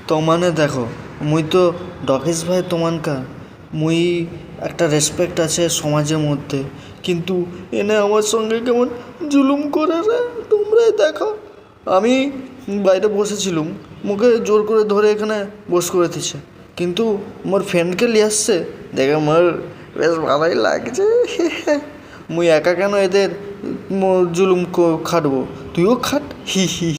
তোমানে দেখো মুই তো ডকেশ ভাই তোমানকার মুই একটা রেসপেক্ট আছে সমাজের মধ্যে, কিন্তু এনে আমার সঙ্গে কেমন জুলুম করে রে। তোমরাই দেখো, আমি বাইরে বসেছিলুম, মুখে জোর করে ধরে এখানে বস করে দিছে, কিন্তু মোর ফ্রেন্ডকে নিয়ে আসছে দেখে মোর বেশ ভালোই লাগছে। মুই একা কেন এদের জুলুম খাটবো, তুইও খাট, হি হি।